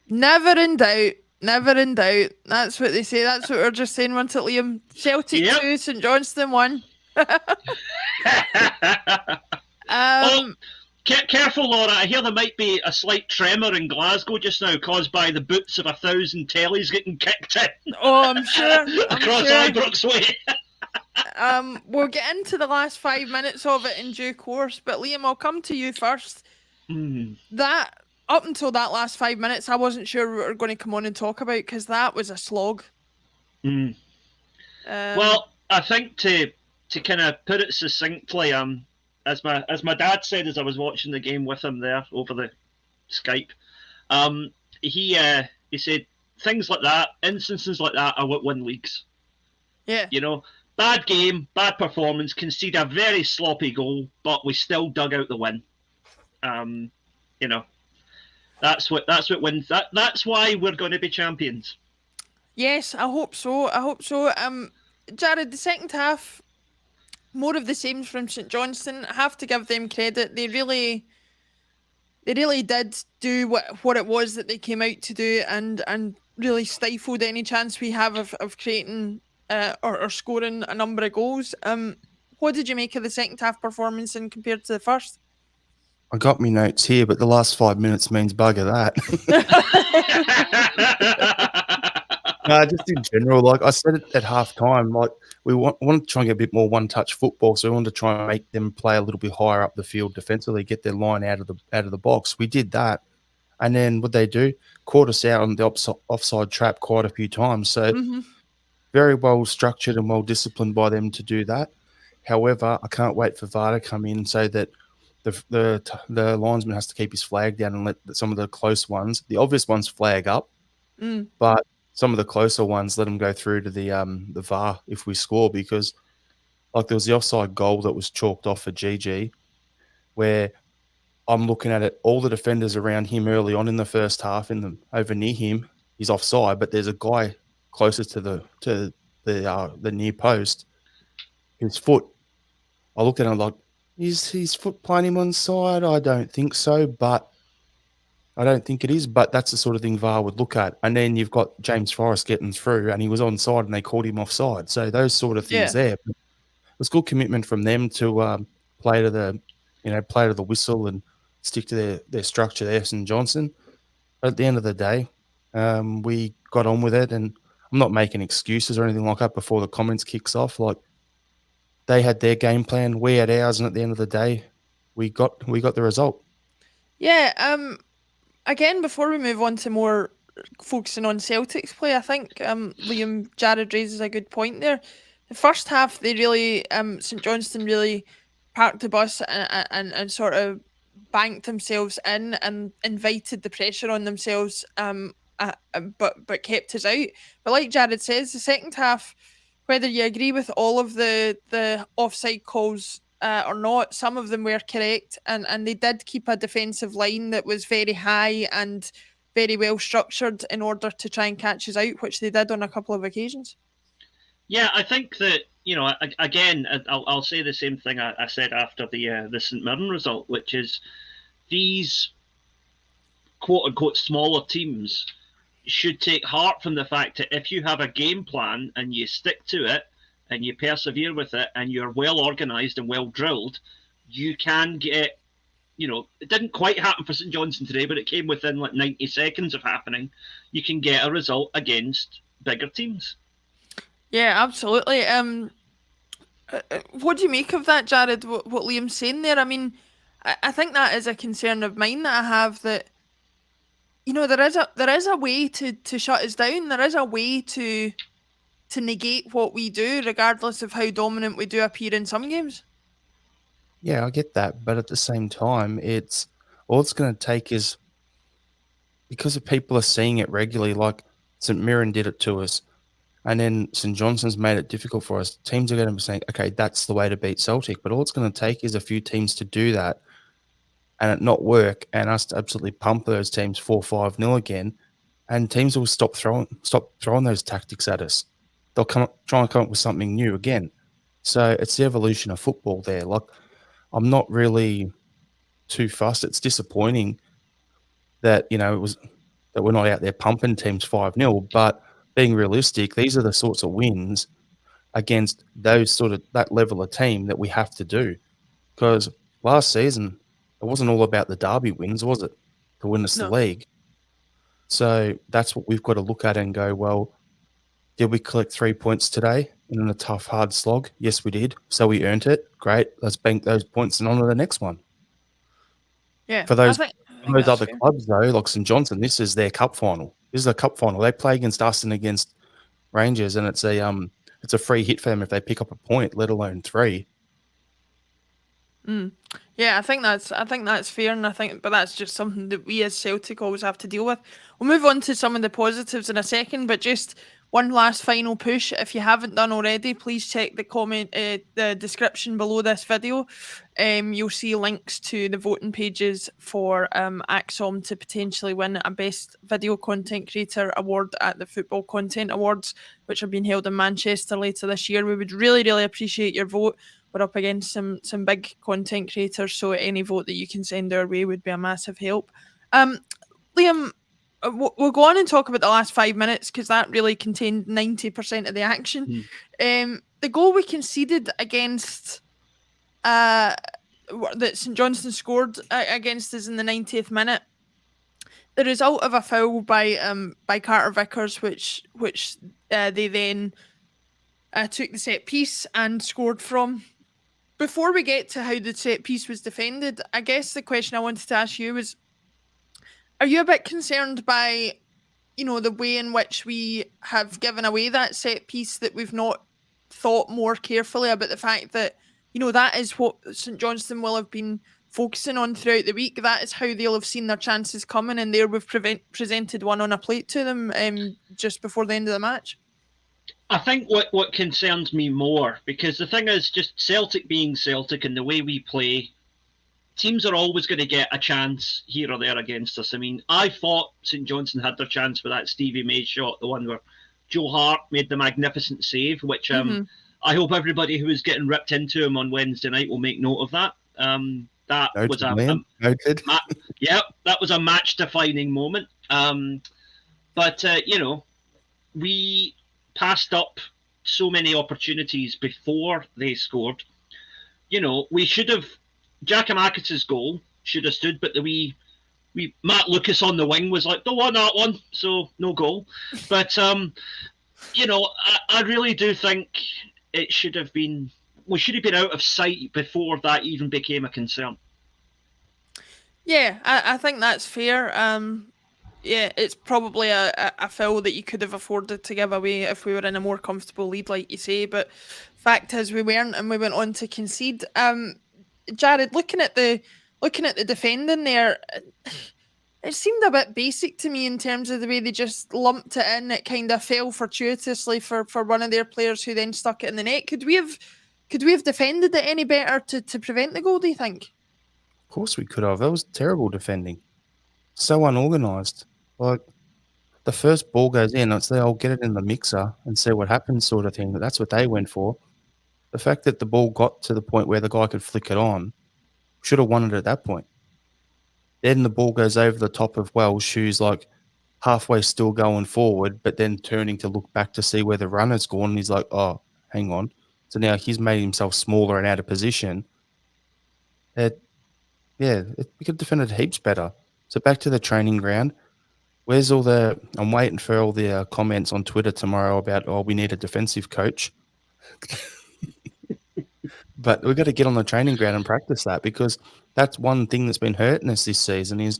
Never in doubt. Never in doubt. That's what they say. That's what we're just saying, wasn't it, Liam? Celtic Yep. 2, St Johnstone 1. Oh, um, careful, Laura. I hear there might be a slight tremor in Glasgow just now caused by the boots of 1,000 tellies getting kicked in oh, I'm sure. I'm across sure. Ibrox Way. We'll get into the last 5 minutes of it in due course, but Liam, I'll come to you first. That up until that last 5 minutes, I wasn't sure we were going to come on and talk about because that was a slog. Well, I think to kind of put it succinctly, as my dad said as I was watching the game with him there over the Skype, he said things like that, instances like that, are what win leagues. Yeah. You know, bad game, bad performance, concede a very sloppy goal, but we still dug out the win. You know, that's what wins. That's why we're going to be champions. Yes, I hope so. I hope so. Jared, the second half, more of the same from St Johnstone. I have to give them credit. They really did do what it was that they came out to do, and really stifled any chance we have of creating or scoring a number of goals. What did you make of the second half performance and compared to the first? I got me notes here, but the last 5 minutes means bugger that. No, just in general, like I said it at half time, like we wanted to try and get a bit more one-touch football, so we wanted to try and make them play a little bit higher up the field defensively, get their line out of the box. We did that, and then what they do, caught us out on the offside trap quite a few times. So very well structured and well disciplined by them to do that. However, I can't wait for VAR to come in so that the linesman has to keep his flag down and let some of the close ones, the obvious ones, flag up, but some of the closer ones, let them go through to the VAR if we score, because like there was the offside goal that was chalked off for GG, where I'm looking at it, all the defenders around him early on in the first half, over near him, he's offside, but there's a guy closest to the near post, his foot. I looked at him like, is his foot playing him on side? I don't think so, but I don't think it is, but that's the sort of thing VAR would look at. And then you've got James Forrest getting through, and he was onside, and they called him offside. So those sort of things there. But it was good commitment from them to play to the whistle and stick to their structure there, St Johnstone. But at the end of the day, we got on with it, and I'm not making excuses or anything like that before the comments kicks off. Like, they had their game plan, we had ours, and at the end of the day, we got the result. Yeah. Again, before we move on to more focusing on Celtic's play, I think Liam Jared raises a good point there. The first half, they really St Johnstone really parked the bus and sort of banked themselves in and invited the pressure on themselves, but kept us out. But like Jared says, the second half, whether you agree with all of the offside calls or not, some of them were correct, and they did keep a defensive line that was very high and very well structured in order to try and catch us out, which they did on a couple of occasions. Yeah, I think that, again, I'll say the same thing I said after the St Mirren result, which is these quote unquote smaller teams should take heart from the fact that if you have a game plan and you stick to it and you persevere with it and you're well organised and well drilled, you can get, it didn't quite happen for St Johnstone today, but it came within like 90 seconds of happening. You can get a result against bigger teams. Yeah, absolutely. What do you make of that, Jared? What Liam's saying there? I mean, I think that is a concern of mine that I have, that there is a way to shut us down. There is a way to negate what we do, regardless of how dominant we do appear in some games. Yeah, I get that, but at the same time, all it's going to take is, because if people are seeing it regularly, like St Mirren did it to us, and then St Johnstone's made it difficult for us. Teams are going to be saying, okay, that's the way to beat Celtic, but all it's going to take is a few teams to do that and it not work, and us to absolutely pump those teams 4-5-0 again, and teams will stop throwing those tactics at us. They'll try and come up with something new again. So it's the evolution of football there. Like, I'm not really too fussed. It's disappointing that, it was that we're not out there pumping teams 5-0, but being realistic, these are the sorts of wins against that level of team that we have to do. Because last season, it wasn't all about the derby wins, was it? To win us the No. league. So that's what we've got to look at and go, well, did we collect 3 points today in a tough, hard slog? Yes, we did. So we earned it. Great. Let's bank those points and on to the next one. Yeah, For those, I think those that's other fair. clubs, though, like St Johnstone, this is their cup final. This is a cup final. They play against us and against Rangers, and it's a free hit for them if they pick up a point, let alone 3. Yeah, I think that's fair, and but that's just something that we as Celtic always have to deal with. We'll move on to some of the positives in a second, but just one last final push. If you haven't done already, please check the description below this video. You'll see links to the voting pages for Axom to potentially win a Best Video Content Creator award at the Football Content Awards, which are being held in Manchester later this year. We would really, really appreciate your vote. We're up against some big content creators, so any vote that you can send our way would be a massive help. Liam, we'll go on and talk about the last 5 minutes because that really contained 90% of the action. The goal we conceded against that St Johnstone scored against us in the 90th minute, the result of a foul by Carter Vickers, which they then took the set piece and scored from. Before we get to how the set piece was defended, I guess the question I wanted to ask you was, are you a bit concerned by, the way in which we have given away that set piece, that we've not thought more carefully about the fact that, that is what St Johnstone will have been focusing on throughout the week. That is how they'll have seen their chances coming, and there we've presented one on a plate to them just before the end of the match. I think what concerns me more, because the thing is, just Celtic being Celtic and the way we play, teams are always going to get a chance here or there against us. I mean, I thought St Johnstone had their chance with that Stevie May shot, the one where Joe Hart made the magnificent save, which I hope everybody who was getting ripped into him on Wednesday night will make note of that. That was that was a match-defining moment. But we passed up so many opportunities before they scored. We should have, Giakoumakis' goal should have stood, but Matt Lucas on the wing was like, don't want that one, so no goal. But I really do think we should have been out of sight before that even became a concern. Yeah, I think that's fair. Yeah, it's probably a foul that you could have afforded to give away if we were in a more comfortable lead, like you say. But fact is, we weren't, and we went on to concede. Jared, looking at the defending there, it seemed a bit basic to me in terms of the way they just lumped it in. It kind of fell fortuitously for one of their players, who then stuck it in the net. Could we have defended it any better to prevent the goal, do you think? Of course we could have. That was terrible defending. So unorganised. Like, the first ball goes in, it's I'll get it in the mixer and see what happens sort of thing. But that's what they went for. The fact that the ball got to the point where the guy could flick it on, should have won it at that point. Then the ball goes over the top of Welsh, who's like halfway still going forward, but then turning to look back to see where the runner's gone. And he's like, oh, hang on. So now he's made himself smaller and out of position. We could defend it heaps better. So back to the training ground. I'm waiting for all the comments on Twitter tomorrow about, we need a defensive coach. But we've got to get on the training ground and practice that, because that's one thing that's been hurting us this season is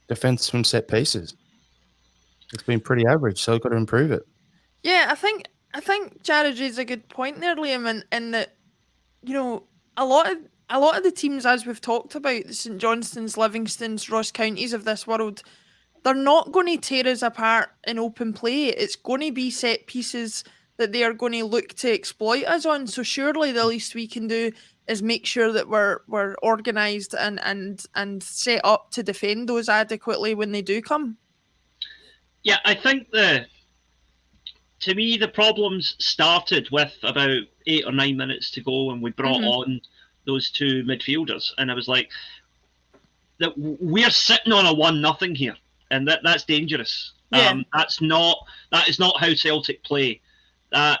defense from set pieces. It's been pretty average, so we've got to improve it. Yeah, I think Jared raised a good point there, Liam, in that, a lot of the teams, as we've talked about, the St Johnstones, Livingstones, Ross Counties of this world, they're not going to tear us apart in open play. It's going to be set pieces that they are going to look to exploit us on. So surely the least we can do is make sure that we're organised and set up to defend those adequately when they do come. Yeah, I think to me the problems started with about 8 or 9 minutes to go when we brought on those two midfielders, and I was like, that we're sitting on a 1-0 here. and that's dangerous. Yeah. That is not how Celtic play.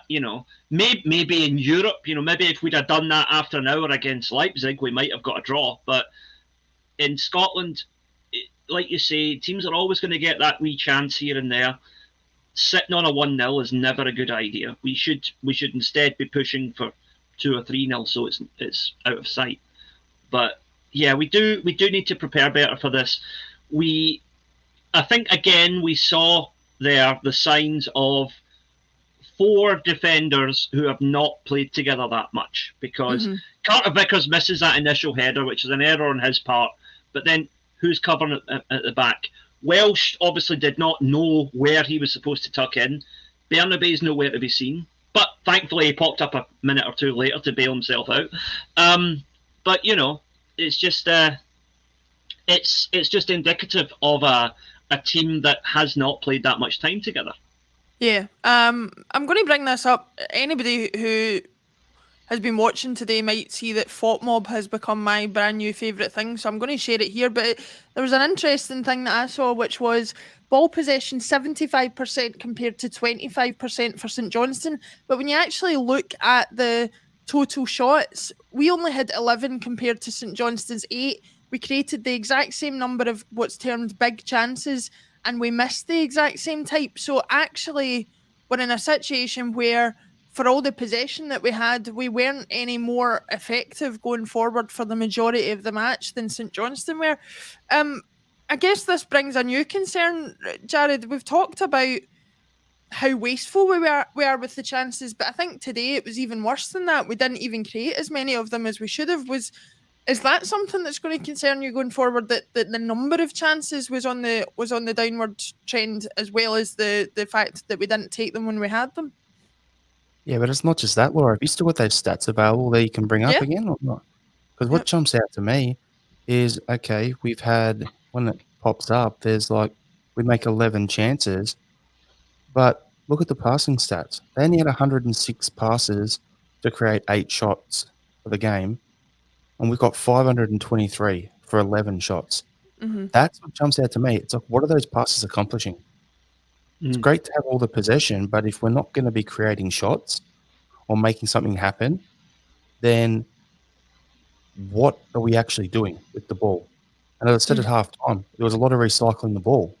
Maybe in Europe, maybe if we'd have done that after an hour against Leipzig, we might have got a draw. But in Scotland, like you say, teams are always going to get that wee chance here and there. Sitting on a 1-0 is never a good idea. We should instead be pushing for 2 or 3-0, so it's out of sight. But yeah, we do need to prepare better for this. I think again we saw there the signs of 4 defenders who have not played together that much, because Carter Vickers misses that initial header, which is an error on his part. But then who's covering at the back? Welsh obviously did not know where he was supposed to tuck in. Bernabei's nowhere to be seen. But thankfully he popped up a minute or two later to bail himself out. But it's just it's just indicative of a team that has not played that much time together. Yeah. I'm going to bring this up. Anybody who has been watching today might see that FOTMob has become my brand new favourite thing, so I'm going to share it here. But there was an interesting thing that I saw, which was ball possession 75% compared to 25% for St Johnstone. But when you actually look at the total shots, we only had 11 compared to St Johnstone's 8. We created the exact same number of what's termed big chances, and we missed the exact same type. So actually, we're in a situation where, for all the possession that we had, we weren't any more effective going forward for the majority of the match than St Johnstone were. I guess this brings a new concern, Jared. We've talked about how wasteful we are with the chances, but I think today it was even worse than that. We didn't even create as many of them as we should have. Is that something that's going to concern you going forward? That the number of chances was on the downward trend, as well as the fact that we didn't take them when we had them? Yeah, but it's not just that, Laura. Have you still got those stats available that you can bring up again or not? Because what jumps out to me is, okay, we've had, when it pops up, there's we make 11 chances, but look at the passing stats. They only had 106 passes to create 8 shots for the game, and we've got 523 for 11 shots. That's what jumps out to me. It's what are those passes accomplishing? It's great to have all the possession, but if we're not going to be creating shots or making something happen, then what are we actually doing with the ball? And as I said at half time, there was a lot of recycling the ball.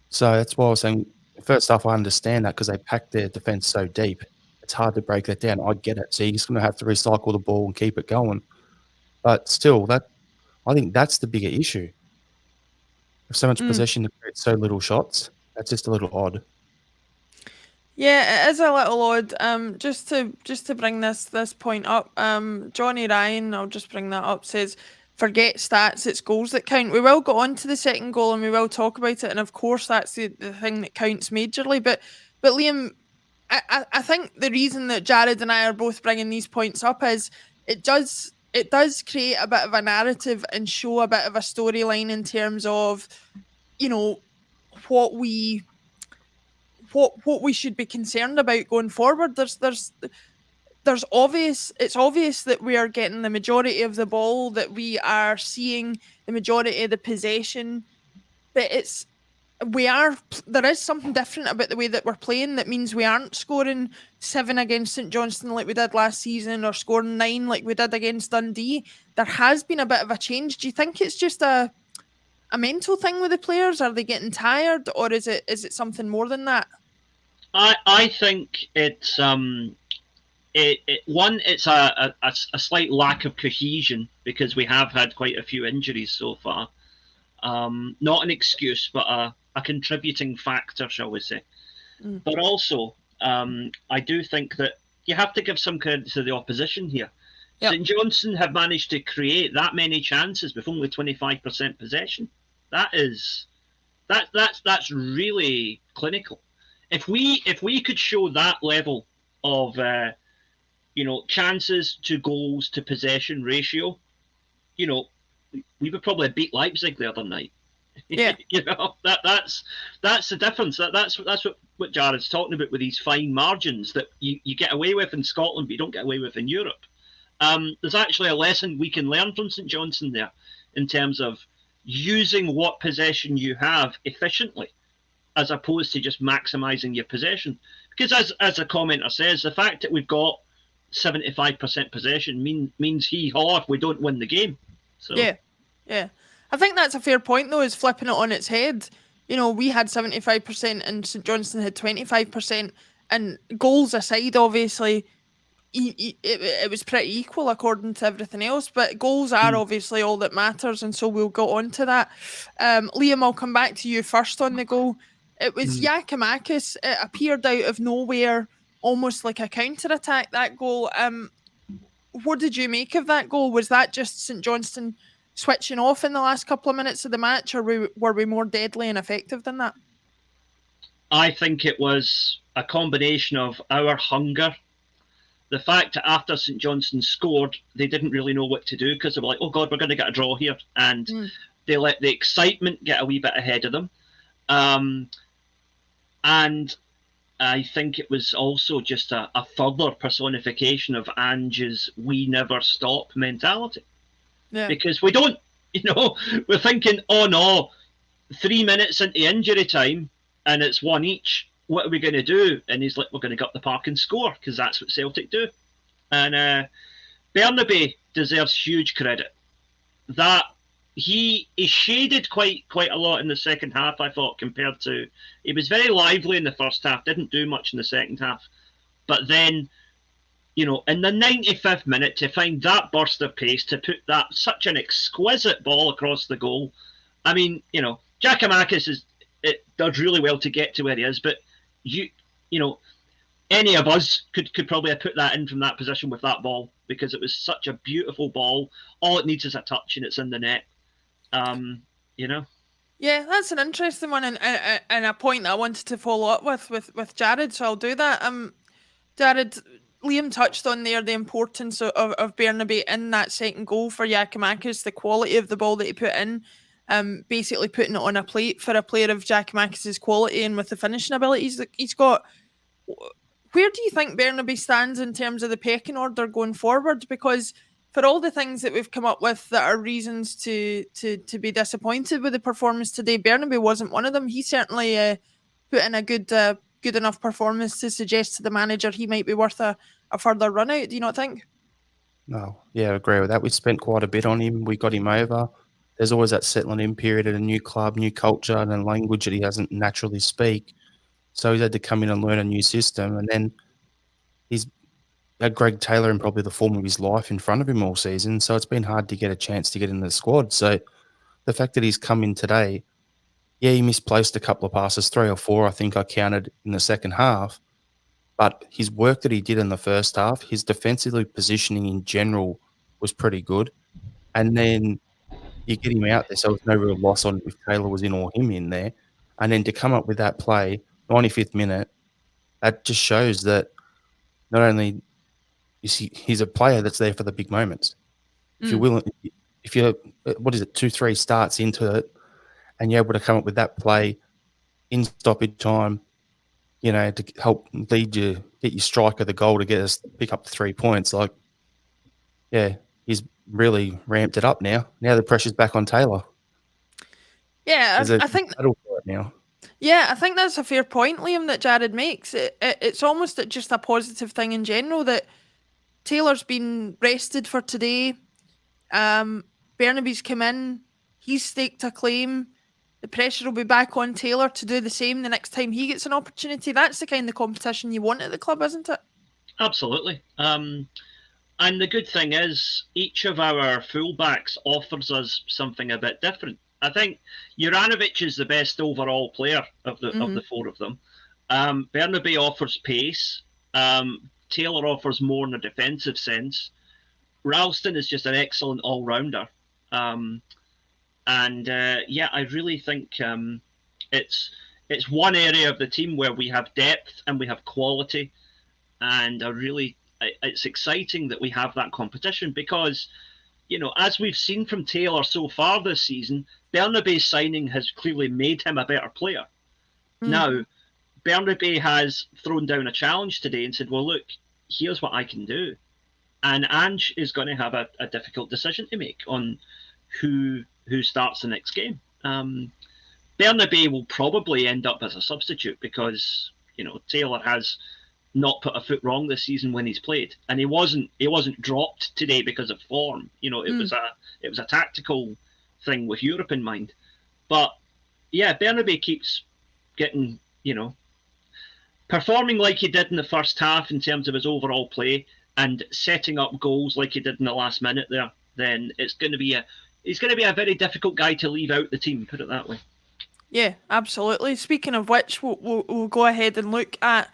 So that's why I was saying, first off, I understand that because they packed their defense so deep. It's hard to break that down. I get it. So you're just going to have to recycle the ball and keep it going. But still, I think that's the bigger issue. If so much possession to create so little shots, that's just a little odd. Yeah, it is a little odd. Just to bring this point up, Johnny Ryan, I'll just bring that up, says, forget stats, it's goals that count. We will go on to the second goal and we will talk about it, and of course that's the thing that counts majorly. But Liam, I think the reason that Jared and I are both bringing these points up is it does create a bit of a narrative and show a bit of a storyline in terms of, what we should be concerned about going forward. It's obvious that we are getting the majority of the ball, that we are seeing the majority of the possession, but there is something different about the way that we're playing that means we aren't scoring 7 against St Johnstone like we did last season, or scoring 9 like we did against Dundee. There has been a bit of a change. Do you think it's just a mental thing with the players? Are they getting tired, or is it something more than that? I think it's it's a slight lack of cohesion, because we have had quite a few injuries so far. Not an excuse, but a contributing factor, shall we say. But also, I do think that you have to give some credit to the opposition here. Yep. St Johnstone have managed to create that many chances with only 25% possession. That's really clinical. If we could show that level of chances to goals to possession ratio, we would probably beat Leipzig the other night. Yeah. That's the difference. That's what Jared's talking about with these fine margins that you get away with in Scotland, but you don't get away with in Europe. There's actually a lesson we can learn from St Johnstone there, in terms of using what possession you have efficiently, as opposed to just maximising your possession. Because as a commenter says, the fact that we've got 75% possession means hee-haw if we don't win the game. So Yeah. I think that's a fair point, though, is flipping it on its head. We had 75% and St Johnstone had 25%. And goals aside, obviously, it was pretty equal according to everything else. But goals are obviously all that matters, and so we'll go on to that. Liam, I'll come back to you first on the goal. It was Giakoumakis. It appeared out of nowhere, almost like a counter-attack, that goal. What did you make of that goal? Was that just St Johnstone switching off in the last couple of minutes of the match, or were we more deadly and effective than that? I think it was a combination of our hunger. The fact that after St Johnstone scored, they didn't really know what to do because they were like, oh God, we're going to get a draw here. And they let the excitement get a wee bit ahead of them. And I think it was also just a further personification of Ange's we never stop mentality. Yeah. Because we don't, we're thinking, oh no, 3 minutes into injury time and it's one each. What are we going to do? And he's like, we're going to go up the park and score because that's what Celtic do. And Bernabe deserves huge credit. That he shaded quite a lot in the second half, I thought, compared to... He was very lively in the first half, didn't do much in the second half. But then, in the 95th minute, to find that burst of pace, to put that such an exquisite ball across the goal. I mean, Giakoumakis does really well to get to where he is, but any of us could probably have put that in from that position with that ball because it was such a beautiful ball. All it needs is a touch and it's in the net. Yeah, that's an interesting one and a point that I wanted to follow up with Jared, so I'll do that. Jared, Liam touched on there the importance of Bernabe in that second goal for Giakoumakis, the quality of the ball that he put in, basically putting it on a plate for a player of Giakoumakis' quality and with the finishing abilities that he's got. Where do you think Bernabe stands in terms of the pecking order going forward? Because for all the things that we've come up with that are reasons to be disappointed with the performance today, Bernabe wasn't one of them. He certainly put in a good enough performance to suggest to the manager he might be worth a further run out. Do you not think? No, yeah, I agree with that. We spent quite a bit on him. We got him over. There's always that settling in period at a new club, new culture, and a language that he doesn't naturally speak. So he's had to come in and learn a new system. And then he's had Greg Taylor in probably the form of his life in front of him all season. So it's been hard to get a chance to get into the squad. So the fact that he's come in today, yeah, he misplaced a couple of passes, 3 or 4, I think I counted in the second half. But his work that he did in the first half, his defensively positioning in general was pretty good. And then you get him out there, so there's no real loss on if Taylor was in or him in there. And then to come up with that play, 95th minute, that just shows that not only is he's a player that's there for the big moments. If you're willing, if you're, 2-3 starts into it, and you're able to come up with that play in stoppage time, to help lead you, get your striker the goal to get us pick up the 3 points. Like, yeah, he's really ramped it up now. Now the pressure's back on Taylor. Yeah, I think battle for it now. Yeah, I think that's a fair point, Liam, that Jared makes. It's almost just a positive thing in general that Taylor's been rested for today. Bernabe's come in. He's staked a claim. The pressure will be back on Taylor to do the same the next time he gets an opportunity. That's the kind of competition you want at the club, isn't it? Absolutely. And the good thing is each of our fullbacks offers us something a bit different. I think Juranovic is the best overall player of the 4 of them. Bernabe offers pace. Taylor offers more in a defensive sense. Ralston is just an excellent all-rounder. I really think it's one area of the team where we have depth and we have quality, and it's exciting that we have that competition because, as we've seen from Taylor so far this season, Bernabe's signing has clearly made him a better player. Now, Bernabe has thrown down a challenge today and said, well, look, here's what I can do. And Ange is going to have a difficult decision to make on who who starts the next game. Bernabei will probably end up as a substitute because Taylor has not put a foot wrong this season when he's played, and he wasn't dropped today because of form. It was a tactical thing with Europe in mind. But yeah, Bernabei keeps getting performing like he did in the first half in terms of his overall play and setting up goals like he did in the last minute there. Then he's going to be a very difficult guy to leave out the team. Put it that way. Yeah, absolutely. Speaking of which, we'll go ahead and look at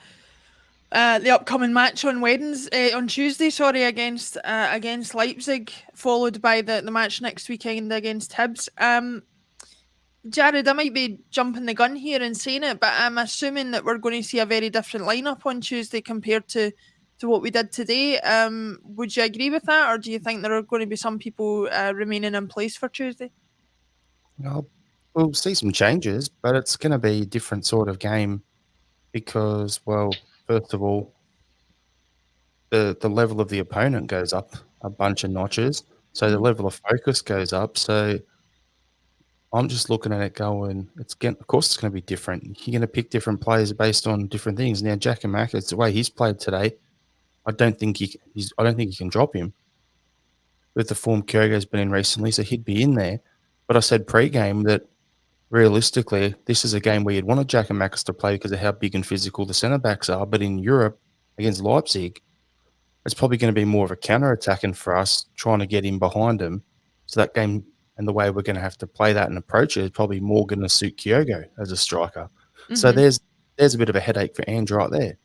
the upcoming match on Tuesday, against Leipzig, followed by the match next weekend against Hibs. Jared, I might be jumping the gun here and saying it, but I'm assuming that we're going to see a very different lineup on Tuesday compared to what we did today. Would you agree with that, or do you think there are going to be some people remaining in place for Tuesday? We'll see some changes, but it's going to be a different sort of game because, well, first of all, the level of the opponent goes up a bunch of notches, so the level of focus goes up. So I'm just looking at it going, of course it's going to be different. You're going to pick different players based on different things. Now, Giakoumakis, the way he's played today, I don't think you can drop him with the form Kyogo's been in recently, so he'd be in there. But I said pre-game that realistically, this is a game where you'd want Giakoumakis to play because of how big and physical the centre-backs are. But in Europe, against Leipzig, it's probably going to be more of a counter-attacking for us, trying to get in behind them. So that game and the way we're going to have to play that and approach it is probably more going to suit Kyogo as a striker. Mm-hmm. So there's a bit of a headache for Ange right there.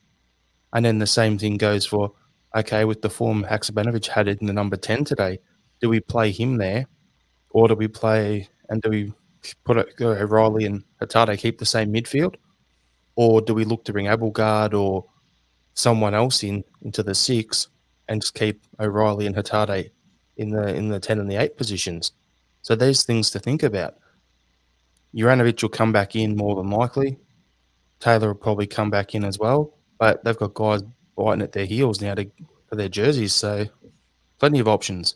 And then the same thing goes for, okay, with the form Haksabanovic had in the number 10 today, do we play him there or do we put O'Reilly and Hatate keep the same midfield? Or do we look to bring Abelgard or someone else into the 6 and just keep O'Reilly and Hatate in the 10 and the 8 positions? So there's things to think about. Juranovic will come back in more than likely. Taylor will probably come back in as well. But they've got guys biting at their heels now for their jerseys. So plenty of options.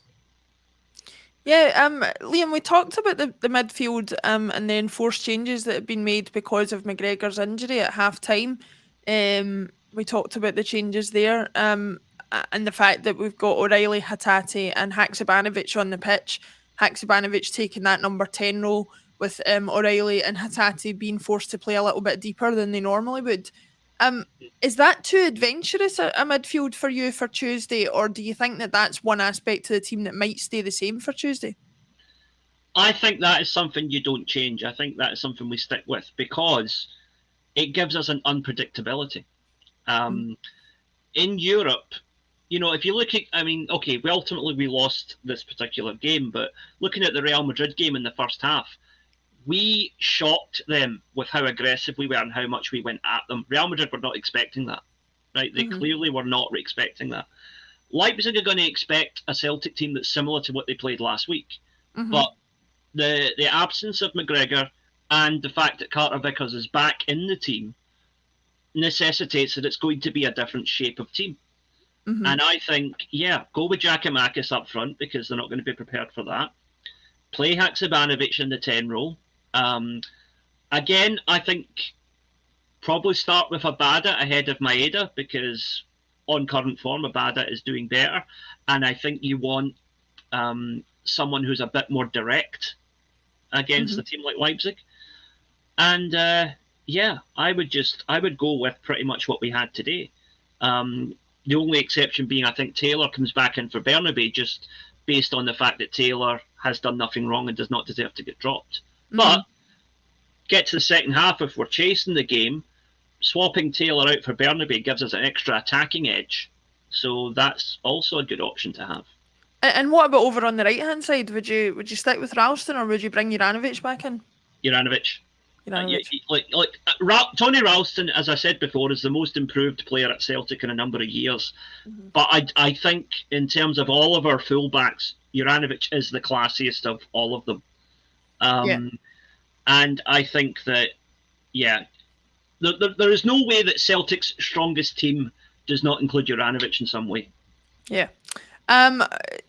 Yeah, Liam, we talked about the midfield and the enforced changes that have been made because of McGregor's injury at half-time. We talked about the changes there and the fact that we've got O'Reilly, Hatate and Haksabanovic on the pitch. Haksabanovic taking that number 10 role with O'Reilly and Hatate being forced to play a little bit deeper than they normally would. Is that too adventurous a midfield for you for Tuesday, or do you think that that's one aspect to the team that might stay the same for Tuesday? I think that is something you don't change. I think that is something we stick with because it gives us an unpredictability. In Europe, if you look at, ultimately we lost this particular game, but looking at the Real Madrid game in the first half, we shocked them with how aggressive we were and how much we went at them. Real Madrid were not expecting that, right? They clearly were not expecting that. Leipzig are going to expect a Celtic team that's similar to what they played last week. But the absence of McGregor and the fact that Carter Vickers is back in the team necessitates that it's going to be a different shape of team. And I think, go with Giakoumakis up front because they're not going to be prepared for that. Play Haksabanovic in the 10 role. Again, I think probably start with Abada ahead of Maeda because on current form, Abada is doing better. And I think you want someone who's a bit more direct against a team like Leipzig. And I would go with pretty much what we had today. The only exception being, I think Taylor comes back in for Bernabei just based on the fact that Taylor has done nothing wrong and does not deserve to get dropped. But get to the second half, if we're chasing the game, swapping Taylor out for Bernabei gives us an extra attacking edge. So that's also a good option to have. And what about over on the right-hand side? Would you stick with Ralston or would you bring Juranovic back in? Juranovic. Tony Ralston, as I said before, is the most improved player at Celtic in a number of years. But I think in terms of all of our fullbacks, Juranovic is the classiest of all of them. And I think that, there is no way that Celtic's strongest team does not include Juranovic in some way. Yeah.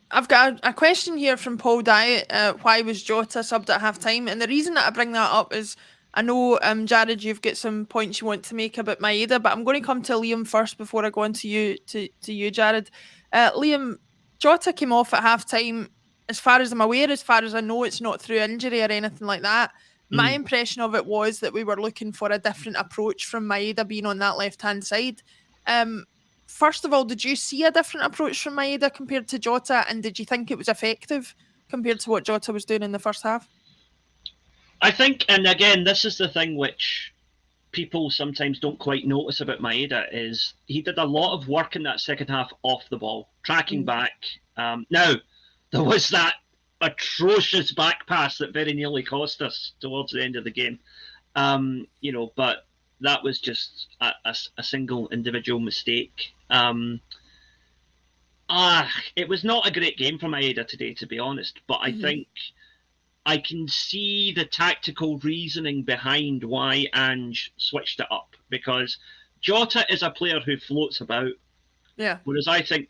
I've got a question here from Paul Dyatt. Why was Jota subbed at half time? And the reason that I bring that up is I know, Jared, you've got some points you want to make about Maeda, but I'm going to come to Liam first before I go on to you, Jared. Liam, Jota came off at half time. As far as I'm aware, as far as I know, it's not through injury or anything like that. My impression of it was that we were looking for a different approach from Maeda being on that left-hand side. First of all, did you see a different approach from Maeda compared to Jota, and did you think it was effective compared to what Jota was doing in the first half? I think, and again, this is the thing which people sometimes don't quite notice about Maeda, is he did a lot of work in that second half off the ball, tracking back. Now, there was that atrocious back pass that very nearly cost us towards the end of the game. But that was just a single individual mistake. It was not a great game for Maeda today, to be honest, but I think I can see the tactical reasoning behind why Ange switched it up, because Jota is a player who floats about, whereas I think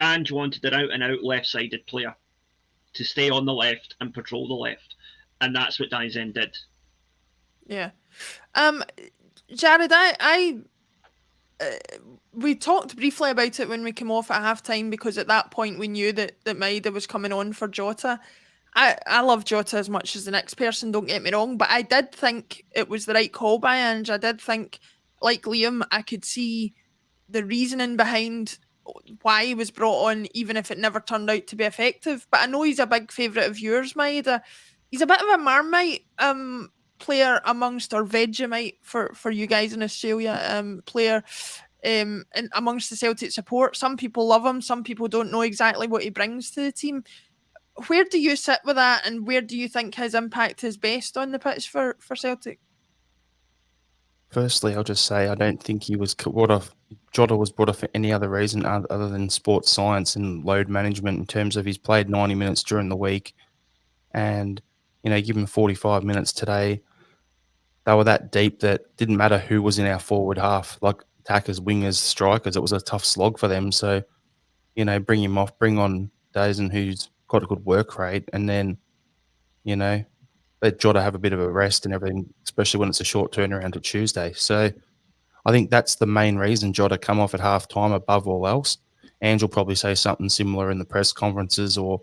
Ange wanted an out-and-out left-sided player to stay on the left and patrol the left, and that's what Dyson did. Yeah. Jared, we talked briefly about it when we came off at half-time, because at that point we knew that Maeda was coming on for Jota. I love Jota as much as the next person, don't get me wrong, but I did think it was the right call by Ange. I did think, like Liam, I could see the reasoning behind why he was brought on, even if it never turned out to be effective. But I know he's a big favourite of yours, Maeda. He's a bit of a Marmite player amongst, or Vegemite for you guys in Australia, player and amongst the Celtic support. Some people love him, some people don't know exactly what he brings to the team. Where do you sit with that, and where do you think his impact is best on the pitch for Celtic? Firstly, I'll just say I don't think he was brought off. Jota was brought off for any other reason other than sports science and load management, in terms of he's played 90 minutes during the week, and give him 45 minutes today. They were that deep that didn't matter who was in our forward half, like attackers, wingers, strikers. It was a tough slog for them. So, bring him off, bring on Dazen, who's got a good work rate, and then, let Jota have a bit of a rest and everything, especially when it's a short turnaround to Tuesday. So I think that's the main reason Jota come off at half time above all else. Ange will probably say something similar in the press conferences or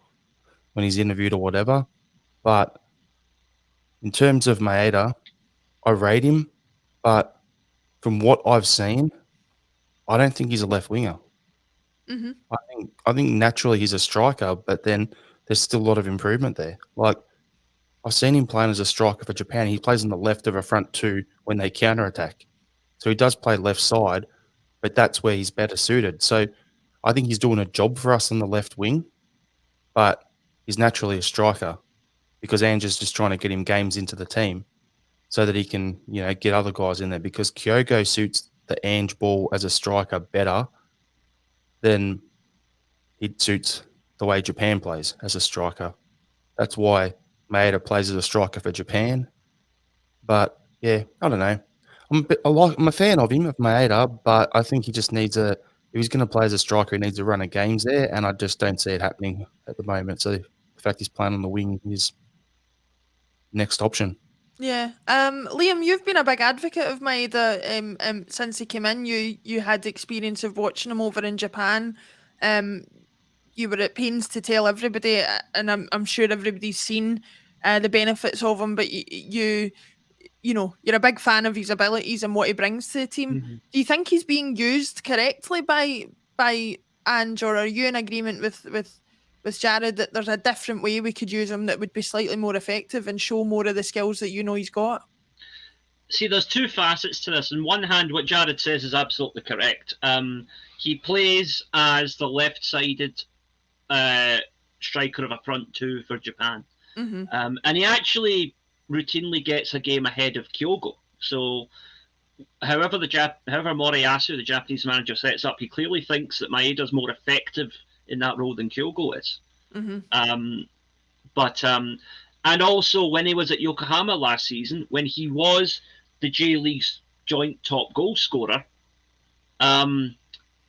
when he's interviewed or whatever. But in terms of Maeda, I rate him, but from what I've seen, I don't think he's a left winger. I think naturally he's a striker, but then there's still a lot of improvement there. Like, I've seen him playing as a striker for Japan. He plays on the left of a front two when they counter-attack. So he does play left side, but that's where he's better suited. So I think he's doing a job for us on the left wing, but he's naturally a striker because Ange is just trying to get him games into the team so that he can, get other guys in there, because Kyogo suits the Ange ball as a striker better than it suits the way Japan plays as a striker. That's why Maeda plays as a striker for Japan. But, yeah, I don't know. I'm a fan of him, of Maeda, but I think he just needs if he's going to play as a striker, he needs a run of games there, and I just don't see it happening at the moment. So the fact he's playing on the wing is next option. Yeah. Liam, you've been a big advocate of Maeda since he came in. You had the experience of watching him over in Japan. You were at pains to tell everybody, and I'm sure everybody's seen the benefits of him, but you're a big fan of his abilities and what he brings to the team. Do you think he's being used correctly by Ange, or are you in agreement with Jared that there's a different way we could use him that would be slightly more effective and show more of the skills that he's got? See, there's two facets to this. On one hand, what Jared says is absolutely correct. He plays as the left-sided striker of a front two for Japan. And he actually routinely gets a game ahead of Kyogo. So however Moriyasu, the Japanese manager, sets up, he clearly thinks that Maeda's more effective in that role than Kyogo is. And also when he was at Yokohama last season, when he was the J League's joint top goal scorer,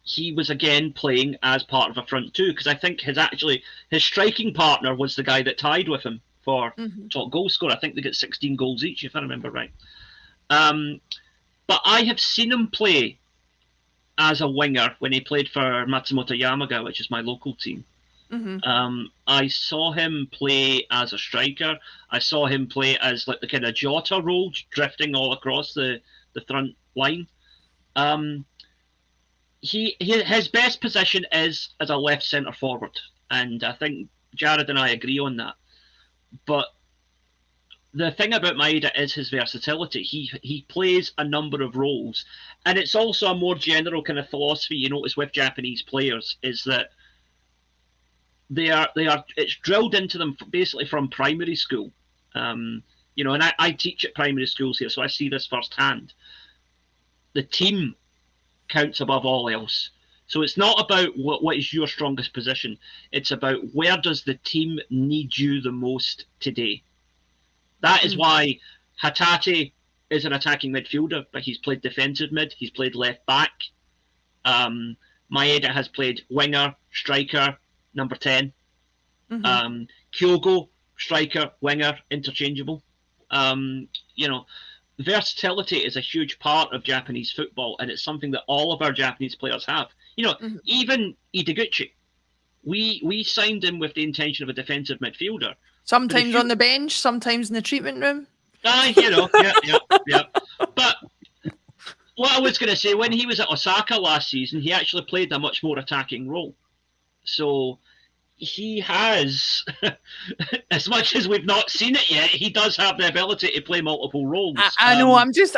he was again playing as part of a front two, because I think his striking partner was the guy that tied with him for top goal scorer. I think they get 16 goals each, if I remember right. But I have seen him play as a winger when he played for Matsumoto Yamaga, which is my local team. I saw him play as a striker. I saw him play as like the kind of Jota role, drifting all across the front line. His best position is as a left centre forward, and I think Jared and I agree on that. But the thing about Maeda is his versatility. He plays a number of roles, and it's also a more general kind of philosophy you notice with Japanese players is that it's drilled into them basically from primary school. And I teach at primary schools here, so I see this firsthand. The team counts above all else. So it's not about what is your strongest position. It's about where does the team need you the most today. That is why Hatate is an attacking midfielder, but he's played defensive mid. He's played left back. Maeda has played winger, striker, number 10. Kyogo, striker, winger, interchangeable. Versatility is a huge part of Japanese football, and it's something that all of our Japanese players have. Even Ideguchi, we signed him with the intention of a defensive midfielder. Sometimes on the bench, sometimes in the treatment room. Yeah. But what I was going to say, when he was at Osaka last season, he actually played a much more attacking role. So he has, as much as we've not seen it yet, he does have the ability to play multiple roles. I know. I'm just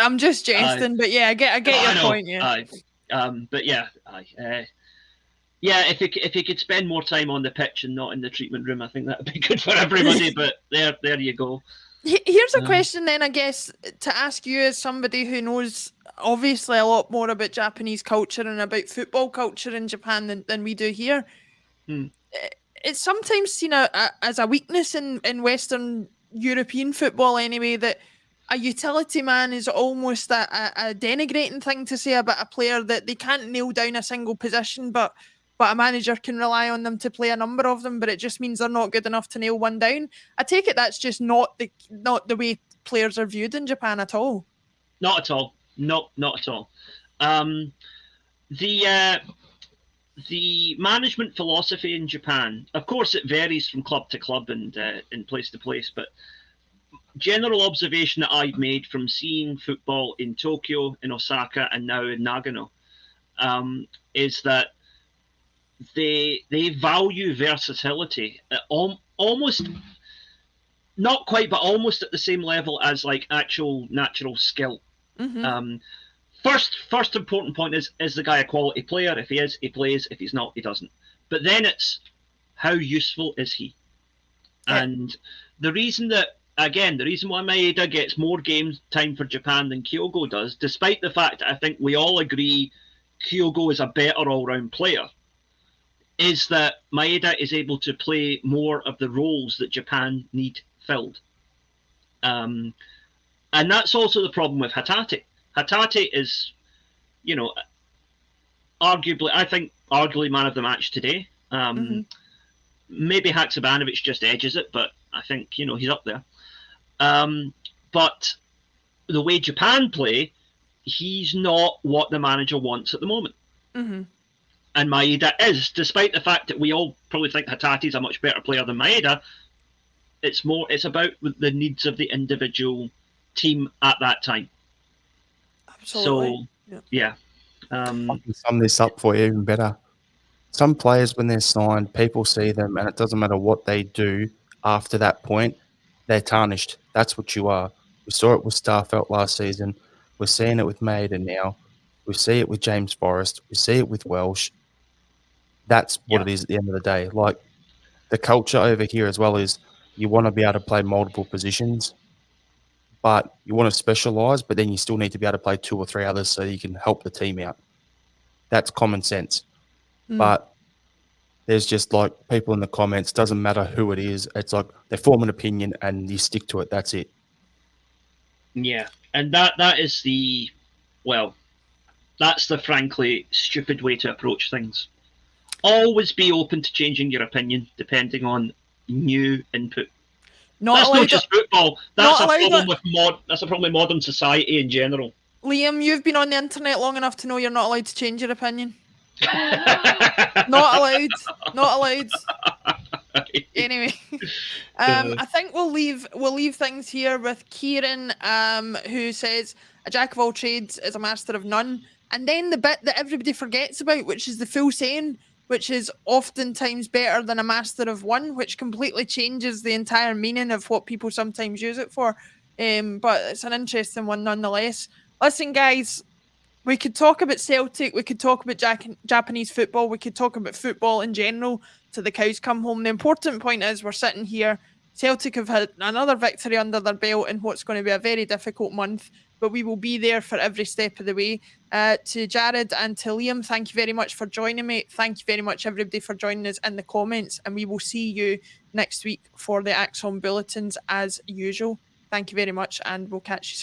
jesting, but yeah, I get your point. Yeah. But yeah, if he could spend more time on the pitch and not in the treatment room, I think that would be good for everybody. But there you go. Here's a question then, I guess, to ask you as somebody who knows obviously a lot more about Japanese culture and about football culture in Japan than we do here. It's sometimes seen as a weakness in Western European football anyway, that a utility man is almost a denigrating thing to say about a player, that they can't nail down a single position, but a manager can rely on them to play a number of them, but it just means they're not good enough to nail one down. I take it that's just not the way players are viewed in Japan at all. Not at all. No, not at all. The management philosophy in Japan, of course, it varies from club to club and place to place, but general observation that I've made from seeing football in Tokyo, in Osaka, and now in Nagano, is that they value versatility at almost, not quite, but almost at the same level as like actual natural skill. First important point is the guy a quality player? If he is, he plays. If he's not, he doesn't. But then it's how useful is he? Yeah. And the reason why Maeda gets more game time for Japan than Kyogo does, despite the fact that I think we all agree Kyogo is a better all-round player, is that Maeda is able to play more of the roles that Japan need filled. And that's also the problem with Hatate. Hatate is, arguably man of the match today. Maybe Haksabanovic just edges it, but I think, he's up there. But the way Japan play, he's not what the manager wants at the moment. And Maeda is, despite the fact that we all probably think Hatate's a much better player than Maeda. It's about the needs of the individual team at that time. Absolutely. So, yeah. I can sum this up for you even better. Some players, when they're signed, people see them, and it doesn't matter what they do after that point, they're tarnished. That's what you are. We saw it with Starfelt last season. We're seeing it with Maeda now. We see it with James Forrest. We see it with Welsh. That's what it is at the end of the day. Like, the culture over here as well is you want to be able to play multiple positions, but you want to specialise, but then you still need to be able to play 2 or 3 others so you can help the team out. That's common sense. But there's just like people in the comments, doesn't matter who it is. It's like they form an opinion and you stick to it. That's it. Yeah. And that is That's the frankly stupid way to approach things. Always be open to changing your opinion depending on new input. That's not just football. That's a problem that's a problem with modern society in general. Liam, you've been on the internet long enough to know you're not allowed to change your opinion. Not allowed. Anyway, I think we'll leave things here with Kieran, who says a jack of all trades is a master of none, and then the bit that everybody forgets about, which is the full saying, which is oftentimes better than a master of one, which completely changes the entire meaning of what people sometimes use it for. But it's an interesting one nonetheless. Listen, guys, we could talk about Celtic, we could talk about Japanese football, we could talk about football in general till the cows come home. The important point is we're sitting here. Celtic have had another victory under their belt in what's going to be a very difficult month, but we will be there for every step of the way. To Jared and to Liam, thank you very much for joining me. Thank you very much, everybody, for joining us in the comments, and we will see you next week for the Axon Bulletins as usual. Thank you very much, and we'll catch you soon.